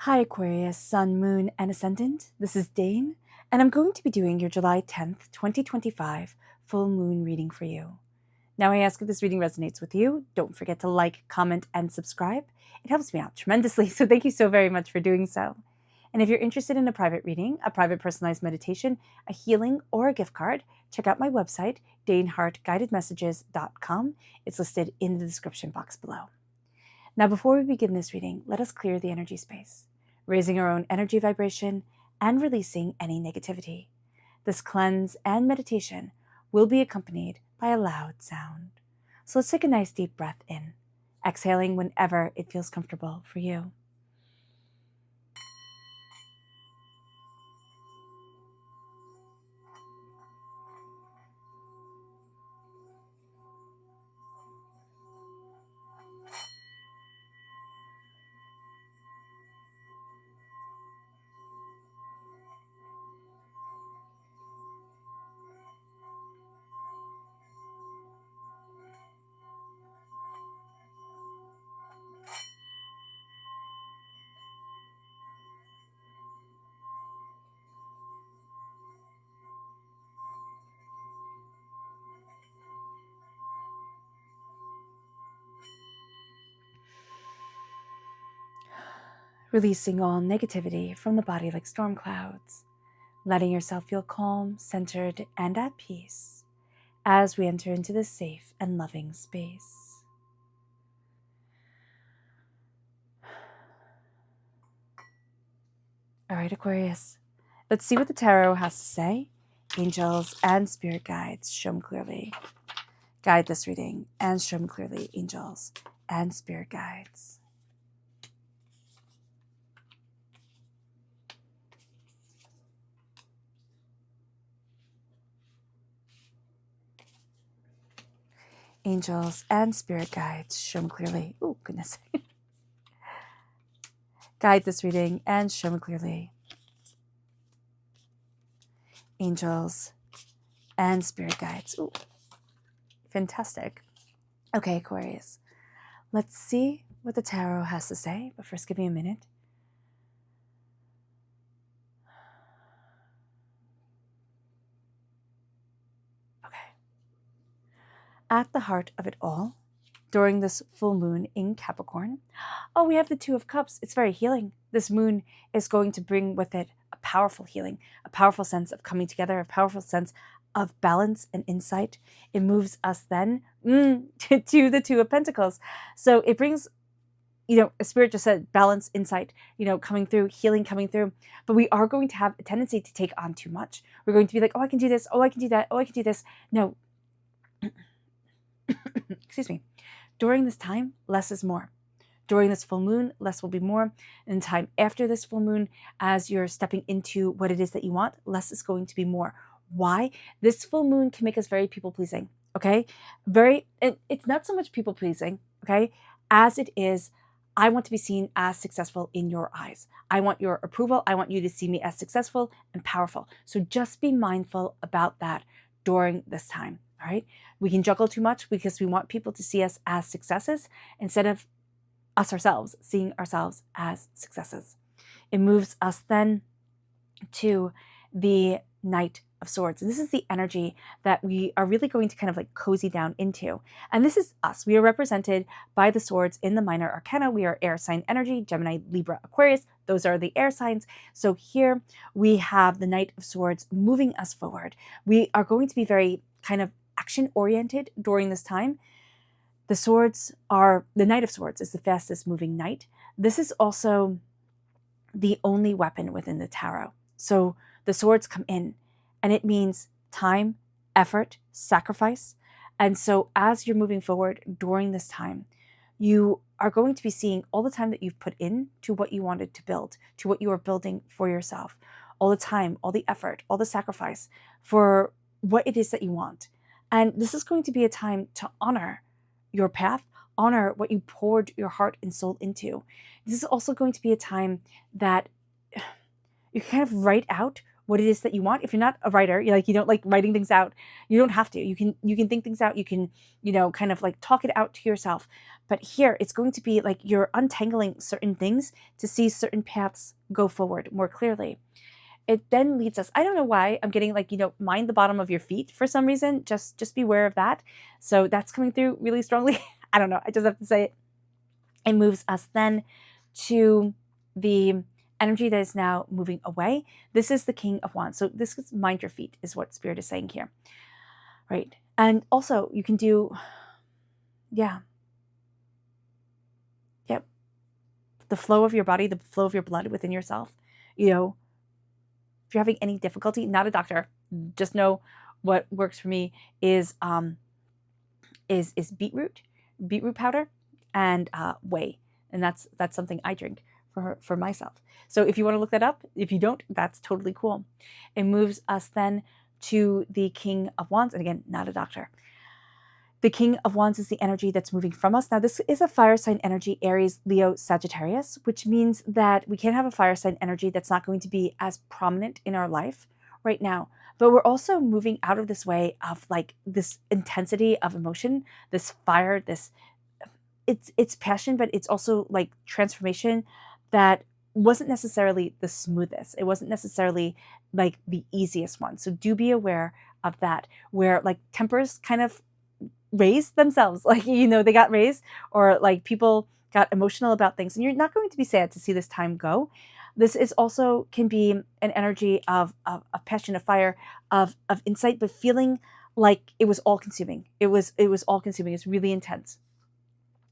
Hi Aquarius, Sun, Moon, and Ascendant. This is Dane, and I'm going to be doing your July 10th, 2025 full moon reading for you. Now I ask if this reading resonates with you. Don't forget to like, comment, and subscribe. It helps me out tremendously, so thank you so very much for doing so. And if you're interested in a private reading, a private personalized meditation, a healing, or a gift card, check out my website, daneharttarot.com. It's listed in the description box below. Now, before we begin this reading, let us clear the energy space, raising our own energy vibration and releasing any negativity. This cleanse and meditation will be accompanied by a loud sound. So let's take a nice deep breath in, exhaling whenever it feels comfortable for you. Releasing all negativity from the body like storm clouds, letting yourself feel calm, centered, and at peace as we enter into this safe and loving space. All right, Aquarius, let's see what the tarot has to say. Angels and spirit guides, show me clearly. Guide this reading and show me clearly, angels and spirit guides. Angels and spirit guides, show me clearly. Oh, goodness. Guide this reading and show me clearly. Angels and spirit guides. Ooh, fantastic. Okay, Aquarius. Let's see what the tarot has to say, but first give me a minute. Okay. At the heart of it all, during this full moon in Capricorn, we have the Two of Cups. It's very healing. This moon is going to bring with it a powerful healing, a powerful sense of coming together, a powerful sense of balance and insight. It moves us then to the Two of Pentacles. So it brings, a spirit just said balance, insight, coming through, healing coming through. But we are going to have a tendency to take on too much. We're going to be like, oh, I can do this. Oh, I can do that. Oh, I can do this. No. Excuse me. During this time, less is more. During this full moon, less will be more. And time after this full moon, as you're stepping into what it is that you want, less is going to be more. Why? This full moon can make us very people-pleasing, okay? It's not so much people-pleasing, okay, as it is, I want to be seen as successful in your eyes. I want your approval. I want you to see me as successful and powerful. So just be mindful about that during this time, all right? We can juggle too much because we want people to see us as successes instead of us ourselves seeing ourselves as successes. It moves us then to the Knight of Swords. And this is the energy that we are really going to kind of like cozy down into. And this is us. We are represented by the swords in the minor arcana. We are air sign energy, Gemini, Libra, Aquarius. Those are the air signs. So here we have the Knight of Swords moving us forward. We are going to be very kind of action oriented during this time. The Knight of Swords is the fastest moving knight. This is also the only weapon within the tarot. So the swords come in, and it means time, effort, sacrifice. And so as you're moving forward during this time, you are going to be seeing all the time that you've put in to what you wanted to build, to what you are building for yourself, all the time, all the effort, all the sacrifice for what it is that you want. And this is going to be a time to honor your path, honor what you poured your heart and soul into. This is also going to be a time that you kind of write out what it is that you want. If you're not a writer, you don't like writing things out, you don't have to. You can think things out. You can, kind of like talk it out to yourself. But here it's going to be like you're untangling certain things to see certain paths go forward more clearly. It then leads us, I don't know why I'm getting like, mind the bottom of your feet for some reason. Just be aware of that. So that's coming through really strongly. I don't know. I just have to say it. It moves us then to the energy that is now moving away. This is the King of Wands. So this is mind your feet is what Spirit is saying here, right? And also you can do, yep, the flow of your body, the flow of your blood within yourself. If you're having any difficulty, not a doctor, just know what works for me is beetroot powder and whey, and that's something I drink for myself. So if you want to look that up, if you don't, that's totally cool. It moves us then to the King of Wands, and again, not a doctor. The King of Wands is the energy that's moving from us. Now, this is a fire sign energy, Aries, Leo, Sagittarius, which means that we can't have a fire sign energy that's not going to be as prominent in our life right now. But we're also moving out of this way of like this intensity of emotion, this fire, it's passion, but it's also like transformation that wasn't necessarily the smoothest. It wasn't necessarily like the easiest one. So do be aware of that, where like tempers kind of raised themselves, like, they got raised, or like people got emotional about things, and you're not going to be sad to see this time go. This is also can be an energy of passion, of fire, of insight, but feeling like it was all consuming. It was all consuming. It's really intense.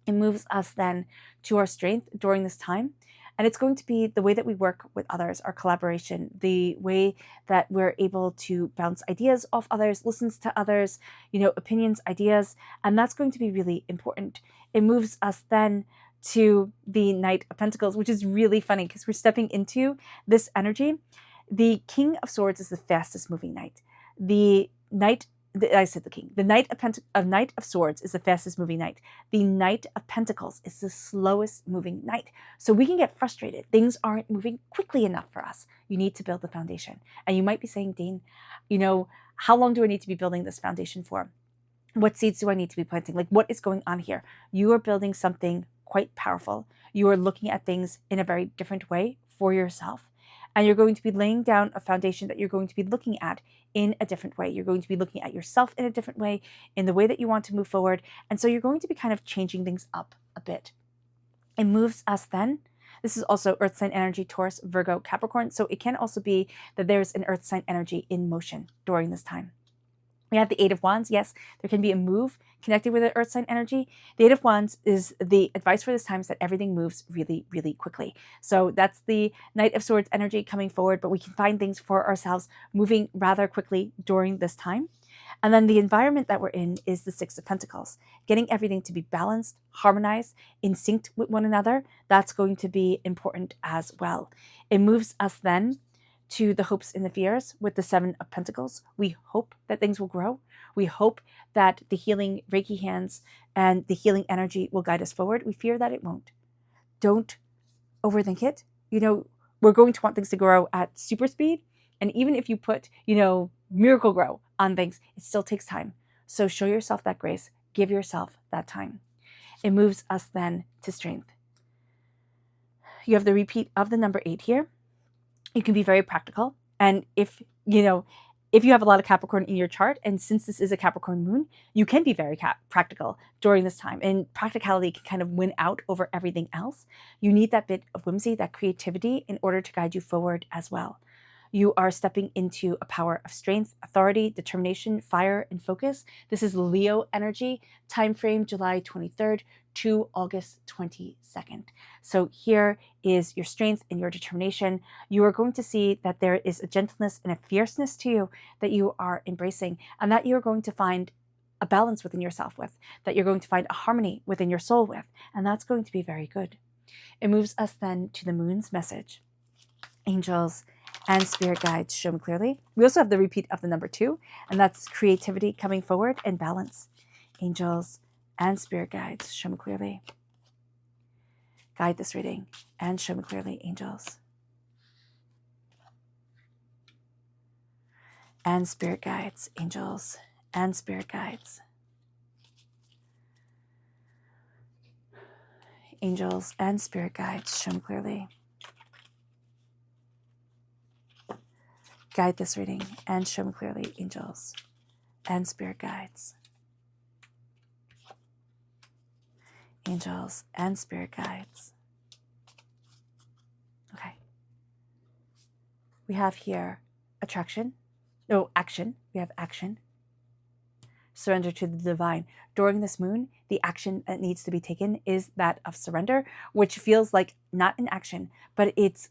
It moves us then to our strength during this time. And it's going to be the way that we work with others, our collaboration, the way that we're able to bounce ideas off others, listens to others, opinions, ideas. And that's going to be really important. It moves us then to the Knight of Pentacles, which is really funny because we're stepping into this energy. The King of Swords is the fastest moving knight. The Knight The Knight of Swords is the fastest moving knight. The Knight of Pentacles is the slowest moving knight. So we can get frustrated. Things aren't moving quickly enough for us. You need to build the foundation. And you might be saying, Dane, how long do I need to be building this foundation for? What seeds do I need to be planting? Like, what is going on here? You are building something quite powerful. You are looking at things in a very different way for yourself. And you're going to be laying down a foundation that you're going to be looking at in a different way. You're going to be looking at yourself in a different way, in the way that you want to move forward. And so you're going to be kind of changing things up a bit. It moves us then. This is also earth sign energy, Taurus, Virgo, Capricorn. So it can also be that there's an earth sign energy in motion during this time. We have the Eight of Wands. Yes, there can be a move connected with the earth sign energy. The Eight of Wands is the advice for this time is that everything moves really, really quickly. So that's the Knight of Swords energy coming forward, but we can find things for ourselves moving rather quickly during this time. And then the environment that we're in is the Six of Pentacles. Getting everything to be balanced, harmonized, in sync with one another, that's going to be important as well. It moves us then to the hopes and the fears with the Seven of Pentacles. We hope that things will grow. We hope that the healing Reiki hands and the healing energy will guide us forward. We fear that it won't. Don't overthink it. We're going to want things to grow at super speed. And even if you put, miracle grow on things, it still takes time. So show yourself that grace. Give yourself that time. It moves us then to strength. You have the repeat of the number 8 here. You can be very practical. And if you have a lot of Capricorn in your chart, and since this is a Capricorn moon, you can be very practical during this time. And practicality can kind of win out over everything else. You need that bit of whimsy, that creativity in order to guide you forward as well. You are stepping into a power of strength, authority, determination, fire, and focus. This is Leo energy, time frame July 23rd to August 22nd. So here is your strength and your determination. You are going to see that there is a gentleness and a fierceness to you that you are embracing, and that you're going to find a balance within yourself with, that you're going to find a harmony within your soul with, and that's going to be very good. It moves us then to the moon's message. Angels and spirit guides, show me clearly. We also have the repeat of the number 2, and that's creativity coming forward and balance. Angels and spirit guides, show me clearly. Guide this reading and show me clearly, angels. And spirit guides, angels and spirit guides. Angels and spirit guides, show me clearly. Guide this reading and show me clearly, angels and spirit guides. Angels and spirit guides. Okay. We have here action. We have action. Surrender to the divine. During this moon, the action that needs to be taken is that of surrender, which feels like not an action, but it's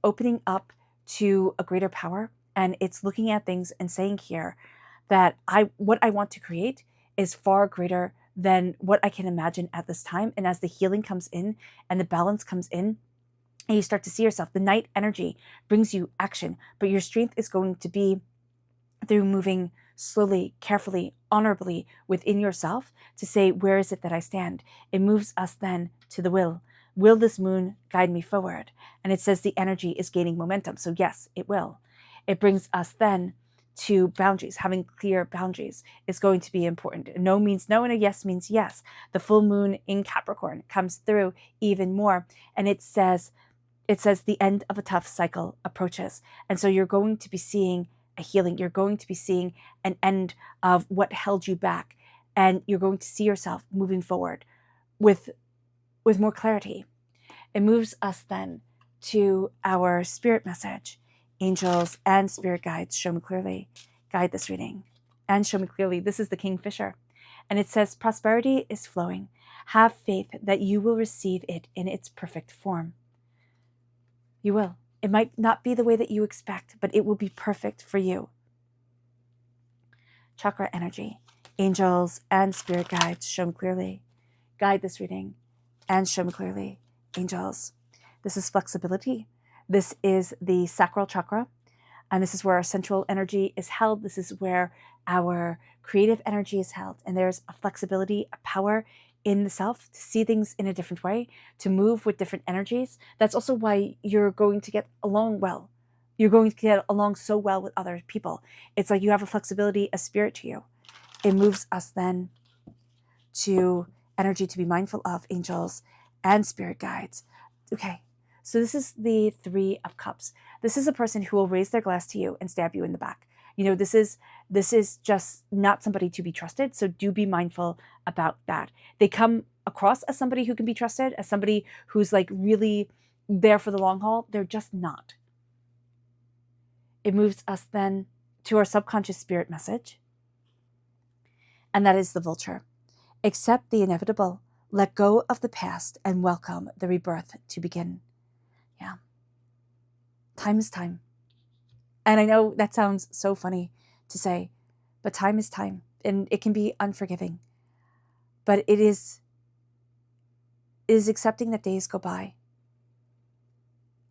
opening up to a greater power, and it's looking at things and saying here that what I want to create is far greater than what I can imagine at this time. And as the healing comes in and the balance comes in, and you start to see yourself, the night energy brings you action, but your strength is going to be through moving slowly, carefully, honorably within yourself to say, where is it that I stand? It moves us then to the will. Will this moon guide me forward? And it says the energy is gaining momentum. So yes, it will. It brings us then to boundaries. Having clear boundaries is going to be important. A no means no and a yes means yes. The full moon in Capricorn comes through even more. And it says the end of a tough cycle approaches. And so you're going to be seeing a healing. You're going to be seeing an end of what held you back. And you're going to see yourself moving forward with more clarity. It moves us then to our spirit message. Angels and spirit guides, show me clearly. Guide this reading and show me clearly. This is the Kingfisher. And it says, prosperity is flowing. Have faith that you will receive it in its perfect form. You will. It might not be the way that you expect, but it will be perfect for you. Chakra energy. Angels and spirit guides, show me clearly. Guide this reading and show me clearly. Angels. This is flexibility. This is the sacral chakra, and this is where our central energy is held. This is where our creative energy is held, and there's a flexibility, a power in the self to see things in a different way, to move with different energies. That's also why you're going to get along well. You're going to get along so well with other people. It's like you have a flexibility, a spirit to you. It moves us then to energy to be mindful of, angels and spirit guides. Okay. So this is the Three of Cups. This is a person who will raise their glass to you and stab you in the back. You know, this is just not somebody to be trusted. So do be mindful about that. They come across as somebody who can be trusted, as somebody who's like really there for the long haul. They're just not. It moves us then to our subconscious spirit message. And that is the Vulture. Accept the inevitable. Let go of the past and welcome the rebirth to begin. Yeah. Time is time. And I know that sounds so funny to say, but time is time, and it can be unforgiving. But it is accepting that days go by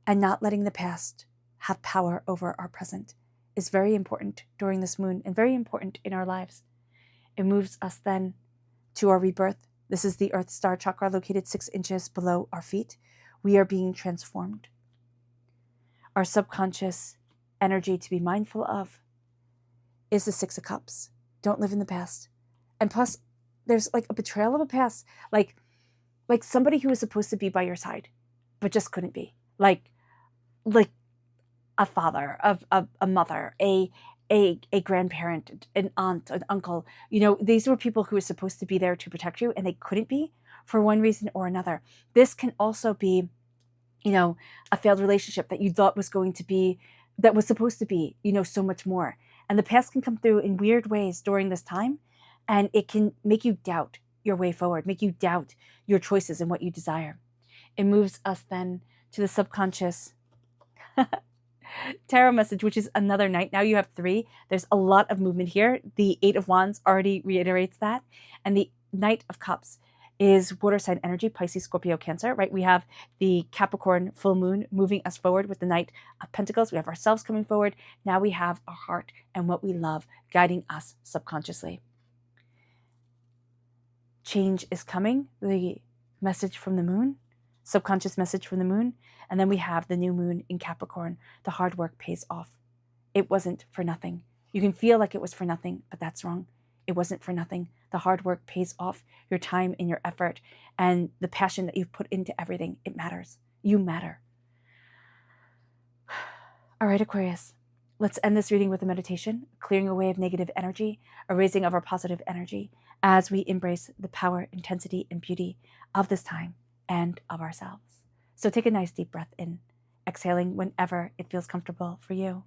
and not letting the past have power over our present is very important during this moon and very important in our lives. It moves us then to our rebirth. This is the Earth Star chakra located 6 inches below our feet. We are being transformed. Our subconscious energy to be mindful of is the 6 of Cups. Don't live in the past. And plus, there's like a betrayal of a past, like somebody who was supposed to be by your side, but just couldn't be. Like a father, a mother, a grandparent, an aunt, an uncle. You know, these were people who were supposed to be there to protect you, and they couldn't be for one reason or another. This can also be, you know, a failed relationship that you thought was going to be, that was supposed to be, you know, so much more. And the past can come through in weird ways during this time, and it can make you doubt your way forward, make you doubt your choices and what you desire. It moves us then to the subconscious tarot message, which is another night. Now you have 3. There's a lot of movement here. The 8 of Wands already reiterates that. And the Knight of Cups is water sign energy, Pisces, Scorpio, Cancer, right? We have the Capricorn full moon moving us forward with the Knight of Pentacles. We have ourselves coming forward. Now we have our heart and what we love guiding us subconsciously. Change is coming, the message from the moon, subconscious message from the moon. And then we have the new moon in Capricorn. The hard work pays off. It wasn't for nothing. You can feel like it was for nothing, but that's wrong. It wasn't for nothing. The hard work pays off. Your time and your effort and the passion that you've put into everything, it matters. You matter. All right, Aquarius, let's end this reading with a meditation, clearing away of negative energy, a raising of our positive energy as we embrace the power, intensity, and beauty of this time and of ourselves. So take a nice deep breath in, exhaling whenever it feels comfortable for you.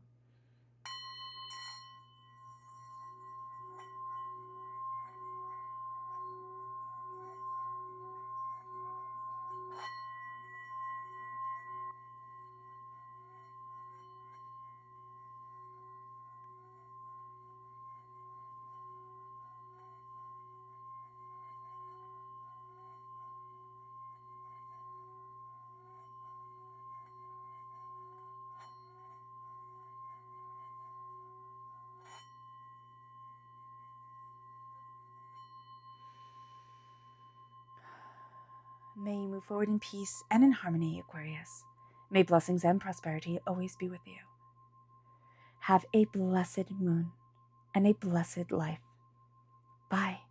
May you move forward in peace and in harmony, Aquarius. May blessings and prosperity always be with you. Have a blessed moon and a blessed life. Bye.